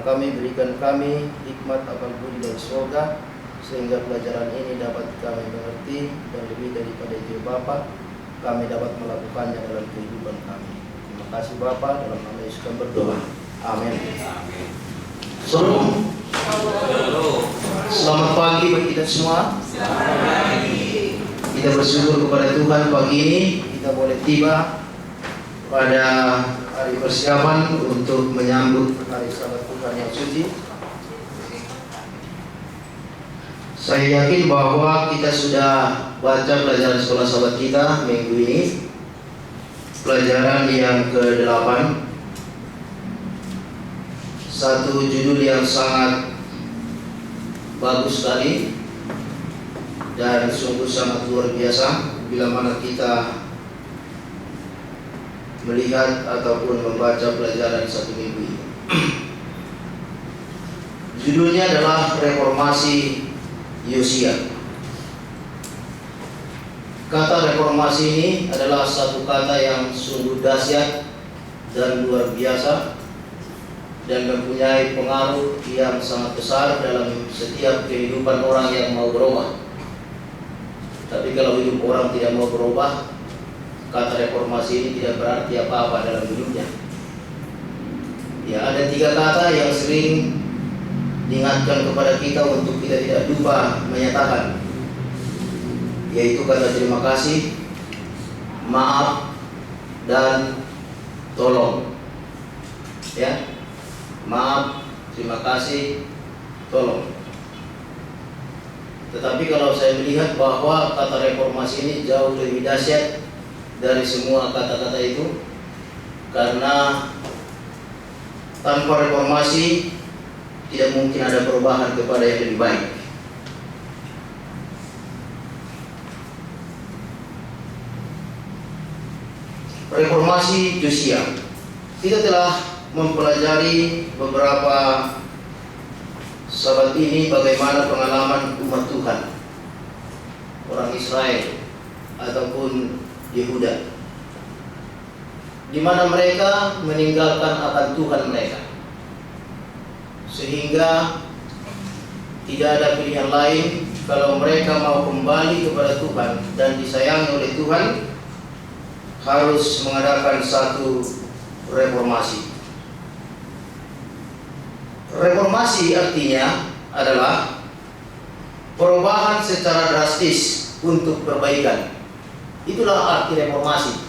kami, berikan kami hikmat akal budi dari surga, sehingga pelajaran ini dapat kami mengerti, dan lebih daripada itu Bapa, kami dapat melakukannya dalam kehidupan kami. Terima kasih Bapa, dalam nama Yesus kami berdoa. Amin. Shalom. Selamat pagi bagi kita semua. Kita bersyukur kepada Tuhan pagi ini kita boleh tiba pada hari persiapan untuk menyambut hari Sabat Tuhan yang suci. Saya yakin bahwa kita sudah baca pelajaran sekolah Sabat kita minggu ini, pelajaran yang ke-8. Satu judul yang sangat bagus sekali dan sungguh sangat luar biasa bila mana kita melihat ataupun membaca pelajaran satu minggu ini. Judulnya adalah Reformasi Yosia. Kata reformasi ini adalah satu kata yang sungguh dahsyat dan luar biasa, dan mempunyai pengaruh yang sangat besar dalam setiap kehidupan orang yang mau berubah. Tapi kalau hidup orang tidak mau berubah, kata reformasi ini tidak berarti apa-apa dalam hidupnya. Ya, ada 3 kata yang sering diingatkan kepada kita untuk kita tidak lupa menyatakan, yaitu kata terima kasih, maaf, dan tolong. Ya, maaf, terima kasih, tolong. Tetapi kalau saya melihat bahwa kata reformasi ini jauh lebih dahsyat dari semua kata-kata itu, karena tanpa reformasi tidak mungkin ada perubahan kepada yang lebih baik. Reformasi Yosia. Kita telah mempelajari beberapa sabat ini bagaimana pengalaman umat Tuhan, orang Israel ataupun Yehuda, di mana mereka meninggalkan akan Tuhan mereka, sehingga tidak ada pilihan lain kalau mereka mau kembali kepada Tuhan dan disayangi oleh Tuhan, harus mengadakan satu reformasi. Reformasi artinya adalah perubahan secara drastis untuk perbaikan. Itulah arti reformasi.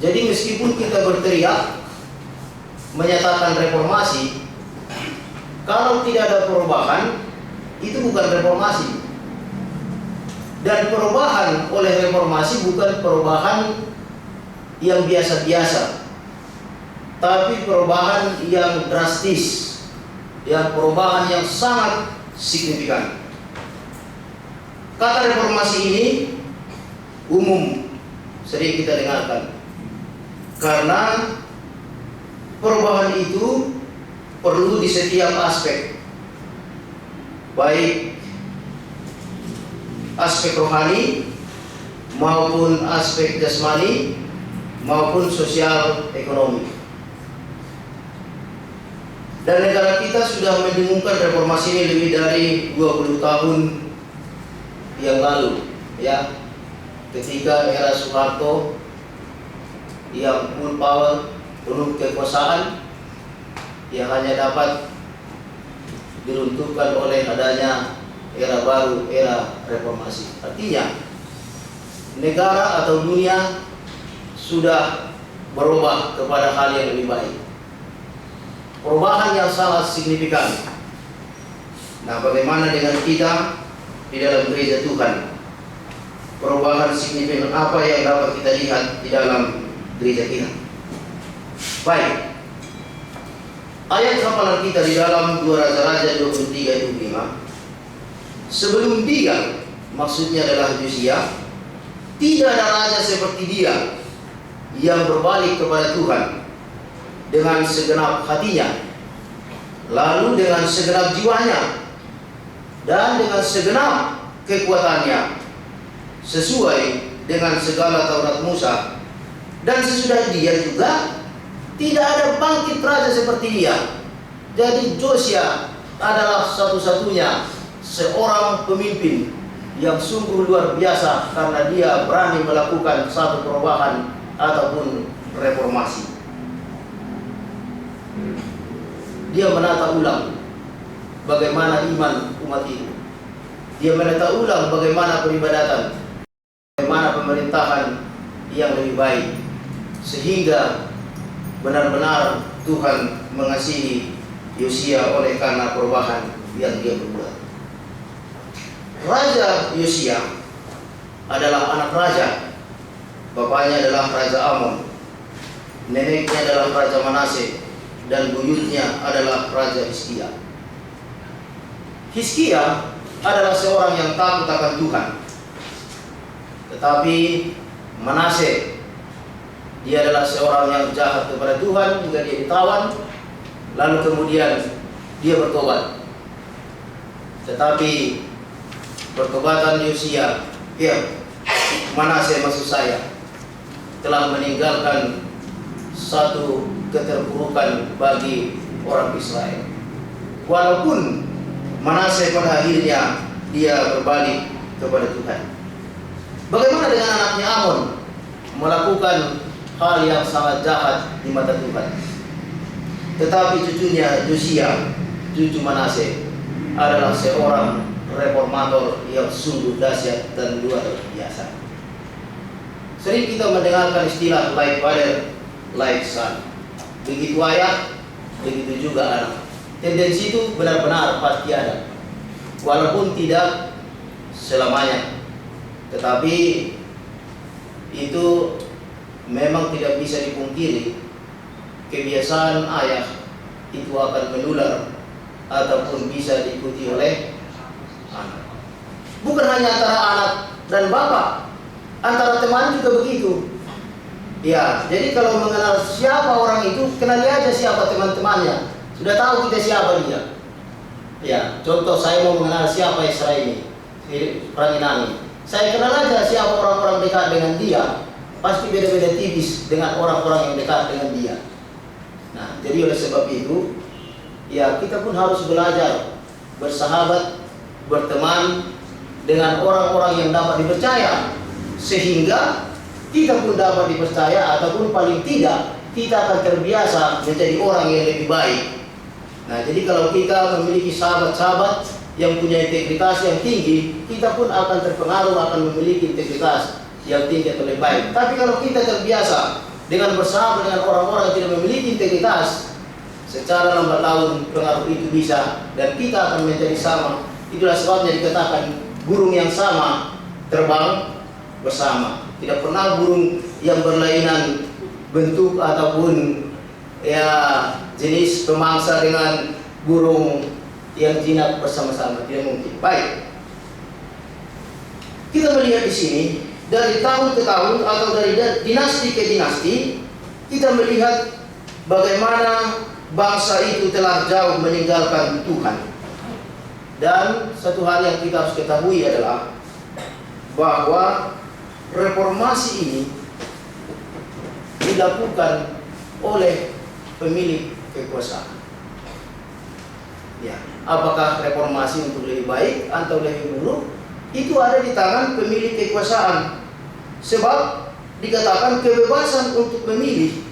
Jadi meskipun kita berteriak menyatakan reformasi, kalau tidak ada perubahan, itu bukan reformasi. Dan perubahan oleh reformasi bukan perubahan yang biasa-biasa, tapi perubahan yang drastis, yang perubahan yang sangat signifikan. Kata reformasi ini umum sering kita dengarkan, karena perubahan itu perlu di setiap aspek, baik aspek rohani maupun aspek jasmani maupun sosial ekonomi. Dan negara kita sudah mendengungkan reformasi ini lebih dari 20 tahun yang lalu, ya. Ketika era Soeharto yang full power, penuh kekuasaan, yang hanya dapat diruntuhkan oleh adanya era baru, era reformasi. Artinya negara atau dunia sudah berubah kepada hal yang lebih baik, perubahan yang sangat signifikan. Nah, bagaimana dengan kita di dalam gereja Tuhan? Perubahan signifikan apa yang dapat kita lihat di dalam gereja kita? Baik, ayat hafalan kita di dalam 2 Raja-Raja 23:25. Sebelum dia, maksudnya adalah Yosia, tidak ada raja seperti dia yang berbalik kepada Tuhan dengan segenap hatinya, lalu dengan segenap jiwanya, dan dengan segenap kekuatannya, sesuai dengan segala Taurat Musa. Dan sesudah dia juga tidak ada bangkit raja seperti dia Jadi Josia adalah satu-satunya seorang pemimpin yang sungguh luar biasa karena dia berani melakukan satu perubahan ataupun reformasi. Dia menata ulang bagaimana iman umat itu. Dia menata ulang bagaimana peribadatan, bagaimana pemerintahan yang lebih baik, sehingga benar-benar Tuhan mengasihi Yosia oleh karena perubahan yang dia berbuat. Raja Yosia adalah anak raja. Bapaknya adalah Raja Amon, neneknya adalah Raja Manase, dan buyutnya adalah Raja Hizkia. Hizkia adalah seorang yang takut akan Tuhan. Tetapi Manase, dia adalah seorang yang jahat kepada Tuhan jika dia ditawan, lalu kemudian dia bertobat. Tetapi pertobatan Yosia, Manase maksud saya, telah meninggalkan satu keterpurukan bagi orang Israel. Walaupun Manase pada akhirnya dia berbalik kepada Tuhan. Bagaimana dengan anaknya Amon? Melakukan hal yang sangat jahat di mata Tuhan. Tetapi cucunya Yosia, cucu Manase, adalah seorang reformator yang sungguh dahsyat dan luar biasa. Sering kita mendengarkan istilah like father, like son. Begitu ayah, begitu juga anak. Tendensi itu benar-benar pasti ada, walaupun tidak selamanya. Tetapi itu memang tidak bisa dipungkiri. Kebiasaan ayah itu akan menular ataupun bisa diikuti oleh anak. Bukan hanya antara anak dan bapak, antara teman juga begitu. Ya, jadi kalau mengenal siapa orang itu, kenali aja siapa teman-temannya. Sudah tahu kita siapa dia. Ya, contoh saya mau mengenal siapa Israel ini, Ranginani. Saya kenal aja siapa orang-orang dekat dengan dia. Pasti beda-beda tipis dengan orang-orang yang dekat dengan dia. Nah, jadi oleh sebab itu, ya kita pun harus belajar bersahabat, berteman dengan orang-orang yang dapat dipercaya, sehingga kita pun dapat dipercaya ataupun paling tidak kita akan terbiasa menjadi orang yang lebih baik. Nah, jadi kalau kita memiliki sahabat-sahabat yang punya integritas yang tinggi, kita pun akan terpengaruh, akan memiliki integritas yang tinggi atau lebih baik. Tapi kalau kita terbiasa dengan bersahabat dengan orang-orang yang tidak memiliki integritas, secara lambat laun pengaruh itu bisa dan kita akan menjadi sama. Itulah sebabnya dikatakan burung yang sama terbang bersama. Tidak pernah burung yang berlainan bentuk ataupun ya jenis pemangsa dengan burung yang jinak bersama-sama, tidak mungkin. Baik, kita melihat di sini dari tahun ke tahun atau dari dinasti ke dinasti, kita melihat bagaimana bangsa itu telah jauh meninggalkan Tuhan. Dan satu hal yang kita harus ketahui adalah bahwa reformasi ini dilakukan oleh pemilik kekuasaan. Ya, apakah reformasi untuk lebih baik atau lebih buruk? Itu ada di tangan pemilik kekuasaan. Sebab dikatakan kebebasan untuk memilih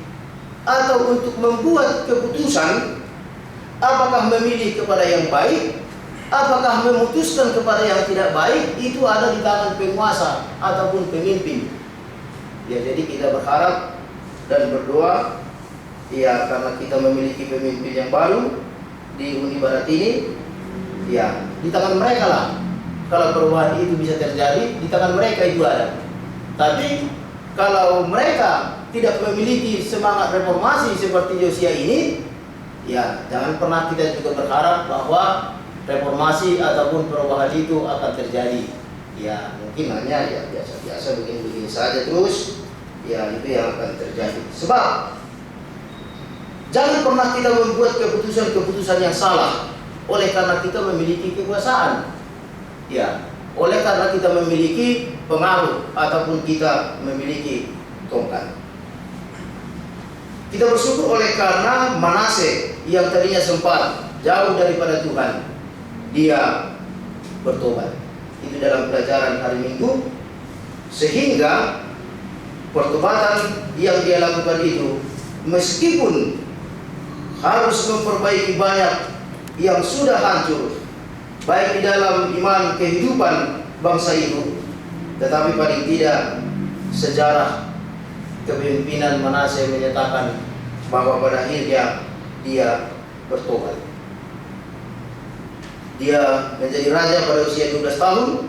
atau untuk membuat keputusan, apakah memilih kepada yang baik, apakah memutuskan kepada yang tidak baik, itu ada di tangan penguasa ataupun pemimpin. Ya, jadi kita berharap dan berdoa, ya, karena kita memiliki pemimpin yang baru di Uni Barat ini, ya, di tangan mereka lah. Kalau perubahan itu bisa terjadi, di tangan mereka itu ada. Tapi kalau mereka tidak memiliki semangat reformasi seperti Yosia ini, ya, jangan pernah kita juga berharap bahwa reformasi ataupun perubahan itu akan terjadi. Ya, mungkin hanya ya biasa-biasa begini-begini saja terus. Ya, itu yang akan terjadi. Sebab jangan pernah kita membuat keputusan-keputusan yang salah oleh karena kita memiliki kekuasaan. Ya, oleh karena kita memiliki pengaruh ataupun kita memiliki tongkat. Kita bersyukur oleh karena Manase yang tadinya sempat jauh daripada Tuhan, dia bertobat. Itu dalam pelajaran hari Minggu. Sehingga pertobatan yang dia lakukan itu, meskipun harus memperbaiki banyak yang sudah hancur, baik di dalam iman kehidupan bangsa itu, tetapi paling tidak sejarah kepemimpinan Manasye menyatakan bahwa pada akhirnya dia bertobat. Dia menjadi raja pada usia 12 tahun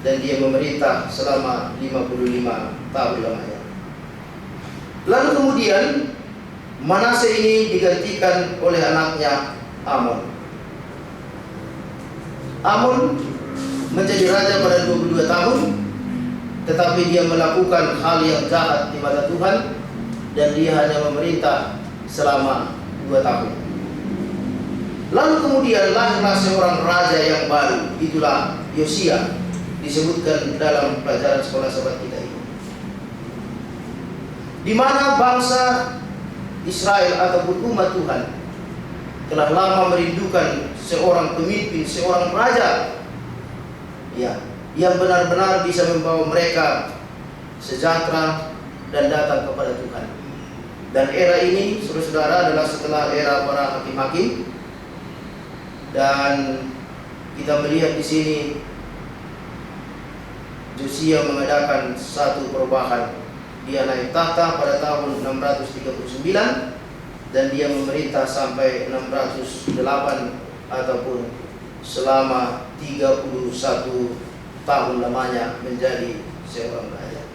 dan dia memerintah selama 55 tahun lamanya. Lalu kemudian Manasye ini digantikan oleh anaknya Amon. Amon menjadi raja pada 22 tahun, tetapi dia melakukan hal yang jahat di mata Tuhan dan dia hanya memerintah selama 2 tahun. Lalu kemudian lahirlah seorang raja yang baru, itulah Yosia, disebutkan dalam pelajaran sekolah sahabat kita ini, di mana bangsa Israel ataupun umat Tuhan telah lama merindukan seorang pemimpin, seorang raja, ya, yang benar-benar bisa membawa mereka sejahtera dan datang kepada Tuhan. Dan era ini, saudara-saudara, adalah setelah era para hakim-hakim. Dan kita melihat di sini Yosia mengadakan satu perubahan. Dia naik tahta pada tahun 639 dan dia memerintah sampai 608 ataupun selama 31 tahun lamanya menjadi seorang raja.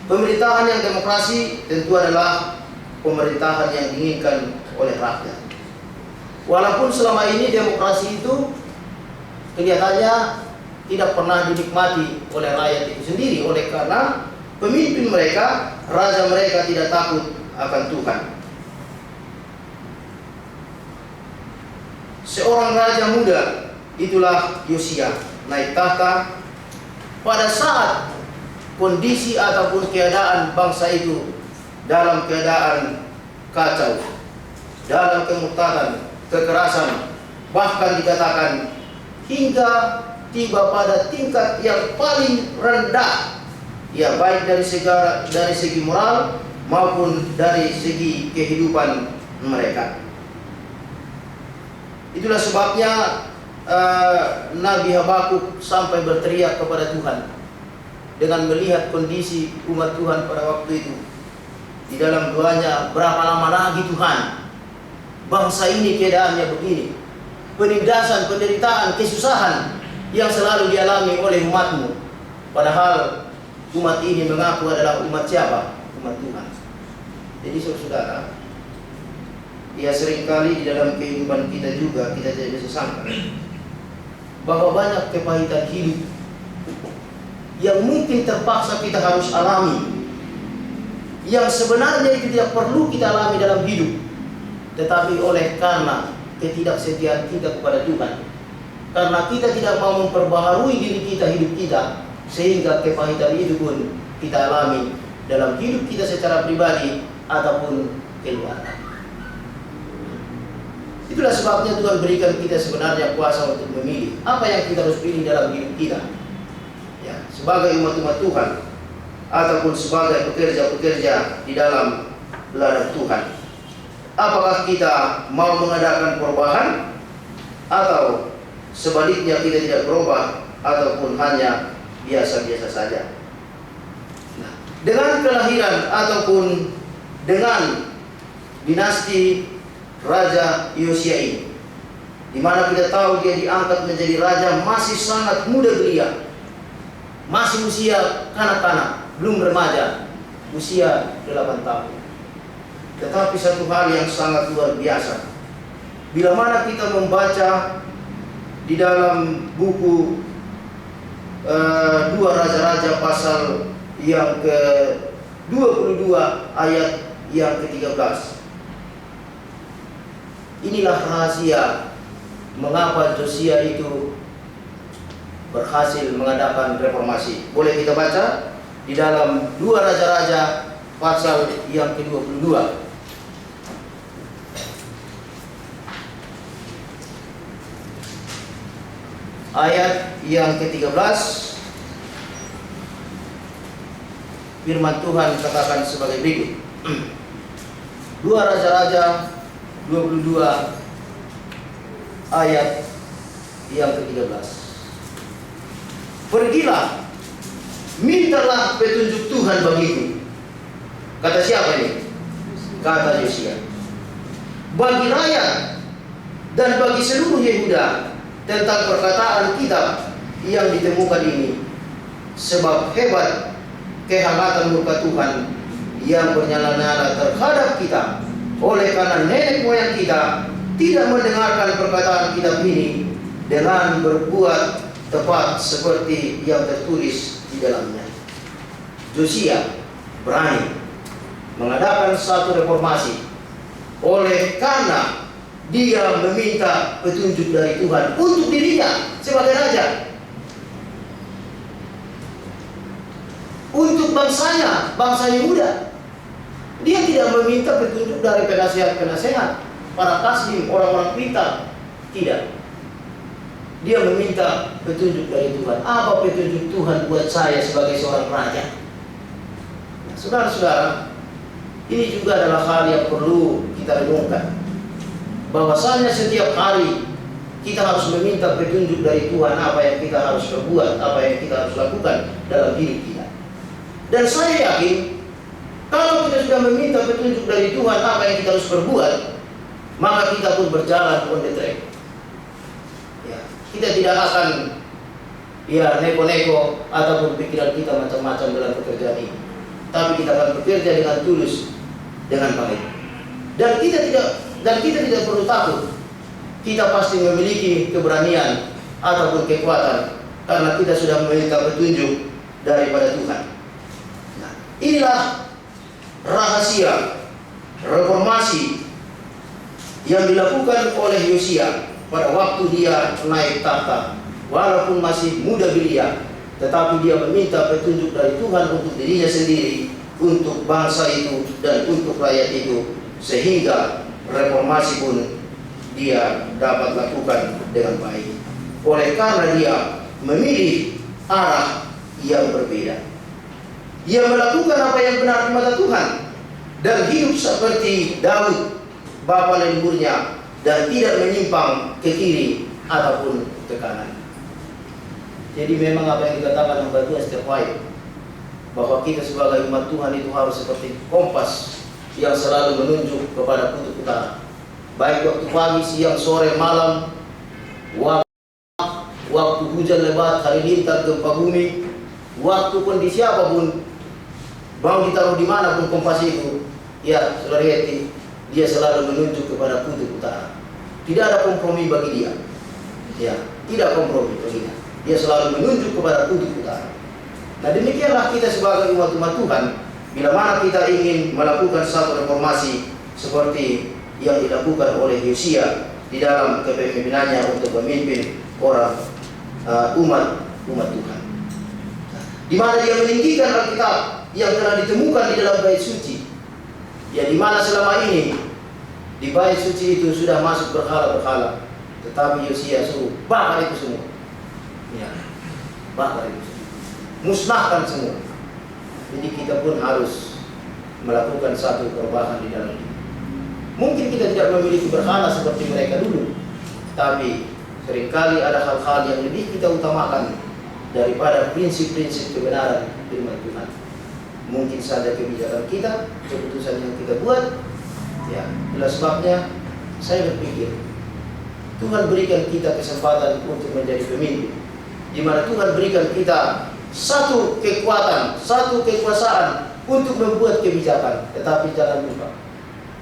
Pemerintahan yang demokrasi tentu adalah pemerintahan yang diinginkan oleh rakyat. Walaupun selama ini demokrasi itu kelihatannya tidak pernah dinikmati oleh rakyat itu sendiri, oleh karena pemimpin mereka, raja mereka tidak takut akan Tuhan. Seorang raja muda, itulah Yosia, naik tahta pada saat kondisi ataupun keadaan bangsa itu dalam keadaan kacau, dalam kemurtadan, kekerasan, bahkan dikatakan hingga tiba pada tingkat yang paling rendah, ya, baik dari segi moral maupun dari segi kehidupan mereka. Itulah sebabnya Nabi Habakuk sampai berteriak kepada Tuhan dengan melihat kondisi umat Tuhan pada waktu itu. Di dalam doanya, berapa lama lagi Tuhan bangsa ini keadaannya begini, penindasan, penderitaan, kesusahan yang selalu dialami oleh umatmu, padahal umat ini mengaku adalah umat siapa? Umat Tuhan. Jadi saudara, ya seringkali di dalam kehidupan kita juga kita tidak bisa sangka bahwa banyak kepahitan hidup yang mungkin terpaksa kita harus alami, yang sebenarnya itu tidak perlu kita alami dalam hidup, tetapi oleh karena ketidaksetiaan kita kepada Tuhan, karena kita tidak mau memperbaharui diri kita, hidup kita, sehingga kepahitan itu pun kita alami dalam hidup kita secara pribadi ataupun keluarga. Itulah sebabnya Tuhan berikan kita sebenarnya kuasa untuk memilih apa yang kita harus pilih dalam hidup kita, ya, sebagai umat-umat Tuhan ataupun sebagai pekerja-pekerja di dalam ladang Tuhan. Apakah kita mau mengadakan perubahan atau sebaliknya kita tidak berubah ataupun hanya biasa-biasa saja. Nah, dengan kelahiran ataupun dengan dinasti Raja Yosia ini, di mana kita tahu dia diangkat menjadi raja masih sangat muda belia, masih usia kanak-kanak, belum remaja, usia 8 tahun. Tetapi satu hal yang sangat luar biasa, bila mana kita membaca di dalam buku 2 Raja-Raja pasal yang ke-22 ayat yang ke-13. Inilah rahasia mengapa Yosia itu berhasil mengadakan reformasi. Boleh kita baca di dalam 2 Raja-Raja pasal yang ke-22. ayat yang ke-13. Firman Tuhan katakan sebagai berikut. 2 Raja-Raja 22 ayat yang ke-13. Pergilah, mintalah petunjuk Tuhan bagiku. Kata siapa ini? Kata Yosia. Bagi rakyat dan bagi seluruh Yehuda tentang perkataan kitab yang ditemukan ini, sebab hebat kehangatan murka Tuhan yang bernyala-nyala terhadap kita, oleh karena nenek moyang kita tidak mendengarkan perkataan kitab ini dengan berbuat tepat seperti yang tertulis di dalamnya. Yosia berani mengadakan satu reformasi oleh karena dia meminta petunjuk dari Tuhan untuk dirinya sebagai raja, untuk bangsanya, bangsa Yehuda. Dia tidak meminta petunjuk dari penasehat-penasehat, para kasdim, orang-orang pintar. Tidak. Dia meminta petunjuk dari Tuhan. Apa petunjuk Tuhan buat saya sebagai seorang raja? Nah, saudara-saudara, ini juga adalah hal yang perlu kita renungkan. Bahwasanya setiap hari kita harus meminta petunjuk dari Tuhan, apa yang kita harus perbuat, apa yang kita harus lakukan dalam diri kita. Dan saya yakin, kalau kita sudah meminta petunjuk dari Tuhan apa yang kita harus perbuat, maka kita pun berjalan on the track. Ya, kita tidak akan neko-neko ataupun pikiran kita macam-macam dalam pekerjaan ini. Tapi kita akan bekerja dengan tulus, dengan baik. Dan kita tidak perlu takut. Kita pasti memiliki keberanian ataupun kekuatan karena kita sudah meminta petunjuk daripada Tuhan. Nah, inilah rahasia reformasi yang dilakukan oleh Yosia pada waktu dia naik tahta. Walaupun masih muda belia, tetapi dia meminta petunjuk dari Tuhan untuk dirinya sendiri, untuk bangsa itu dan untuk rakyat itu, sehingga reformasi pun dia dapat lakukan dengan baik. Oleh karena dia memilih arah yang berbeda, dia melakukan apa yang benar di mata Tuhan dan hidup seperti Daud bapa leluhurnya, dan tidak menyimpang ke kiri ataupun ke kanan. Jadi memang apa yang dikatakan nomor 2 setiap baik, bahwa kita sebagai umat Tuhan itu harus seperti kompas yang selalu menunjuk kepada kutub utara. Baik waktu pagi, siang, sore, malam, waktu hujan lebat, halilintar, gempa bumi, waktu kondisi apapun, mau ditaruh di mana pun kompas itu, ya saudara hati, dia selalu menunjuk kepada kutub utara. Tidak ada kompromi bagi dia. Ya, tidak kompromi bagi dia. Dia selalu menunjuk kepada kutub utara. Nah, demikianlah kita sebagai umat-umat Tuhan, bila mana kita ingin melakukan satu reformasi seperti yang dilakukan oleh Yosia di dalam kepemimpinannya untuk memimpin orang umat Tuhan. Di mana dia meninggikan Alkitab yang telah ditemukan di dalam bait suci. Ya, di mana selama ini di bait suci itu sudah masuk berhala-berhala, tetapi Yosia suruh bakar itu semua. Ya, bakar itu semua, musnahkan semua. Jadi kita pun harus melakukan satu perubahan di dalam ini. Mungkin kita tidak memiliki berhala seperti mereka dulu, tapi seringkali ada hal-hal yang lebih kita utamakan daripada prinsip-prinsip kebenaran firman Tuhan. Mungkin saja kebijakan kita, keputusan yang kita buat, ya, itulah sebabnya saya berpikir Tuhan berikan kita kesempatan untuk menjadi pemimpin, di mana Tuhan berikan kita satu kekuatan, satu kekuasaan untuk membuat kebijakan. Tetapi jangan lupa,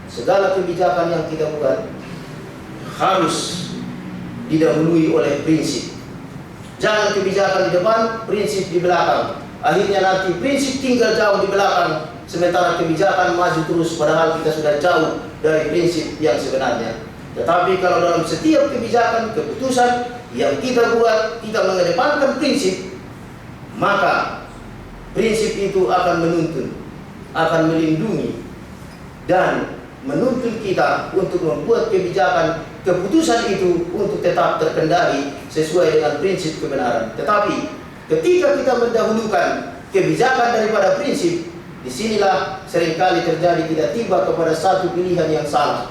segala kebijakan yang kita buat harus didahului oleh prinsip. Jangan kebijakan di depan, prinsip di belakang. Akhirnya nanti prinsip tinggal jauh di belakang, sementara kebijakan maju terus, padahal kita sudah jauh dari prinsip yang sebenarnya. Tetapi kalau dalam setiap kebijakan, keputusan yang kita buat, kita mengedepankan prinsip, maka prinsip itu akan menuntun, akan melindungi, dan menuntun kita untuk membuat kebijakan keputusan itu untuk tetap terkendali sesuai dengan prinsip kebenaran. Tetapi ketika kita mendahulukan kebijakan daripada prinsip, disinilah seringkali terjadi tidak tiba kepada satu pilihan yang salah.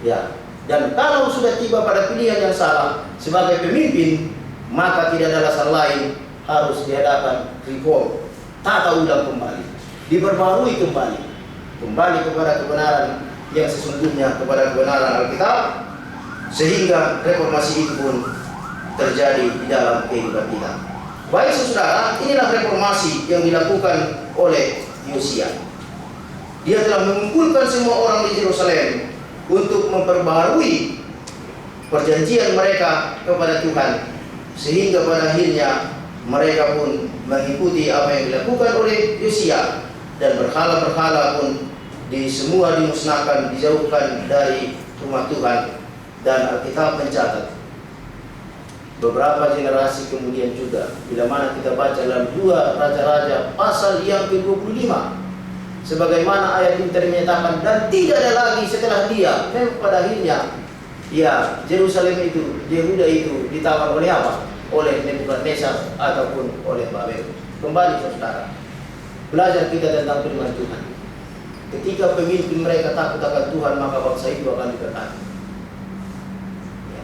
Ya, dan kalau sudah tiba pada pilihan yang salah sebagai pemimpin, maka tidak ada alasan lain harus diadakan reform, tata ulang kembali, diperbarui kembali kepada kebenaran yang sesungguhnya, kepada kebenaran Alkitab, sehingga reformasi itu pun terjadi di dalam kehidupan kita. Baik saudara, inilah reformasi yang dilakukan oleh Yosia. Dia telah mengumpulkan semua orang di Yerusalem untuk memperbarui perjanjian mereka kepada Tuhan, sehingga pada akhirnya mereka pun mengikuti apa yang dilakukan oleh Yosia, dan berhala-berhala pun semua dimusnahkan, dijauhkan dari rumah Tuhan. Dan Alkitab mencatat beberapa generasi kemudian juga, bila mana kita baca dalam 2 Raja-Raja pasal yang ke-25, sebagaimana ayat ini menyatakan, dan tidak ada lagi setelah dia. Memang pada akhirnya ya Yerusalem itu, Yehuda itu ditawan oleh apa? Oleh Nebukadnezar ataupun oleh Babel. Kembali saudara, belajar kita tentang firman Tuhan. Ketika pemimpin mereka takut akan Tuhan, maka bangsa itu akan diberkati. Ya.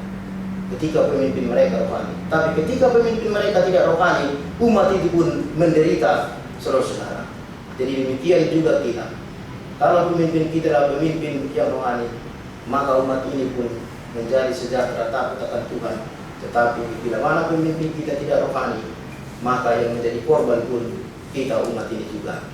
Ketika pemimpin mereka rohani. Tapi ketika pemimpin mereka tidak rohani, umat itu pun menderita, saudara-saudara. Jadi demikian juga kita. Kalau pemimpin kita adalah pemimpin yang rohani, maka umat ini pun menjadi sejahtera, takut akan Tuhan. Tetapi bila mana pemimpin kita tidak rohani, maka yang menjadi korban pun kita, umat ini juga.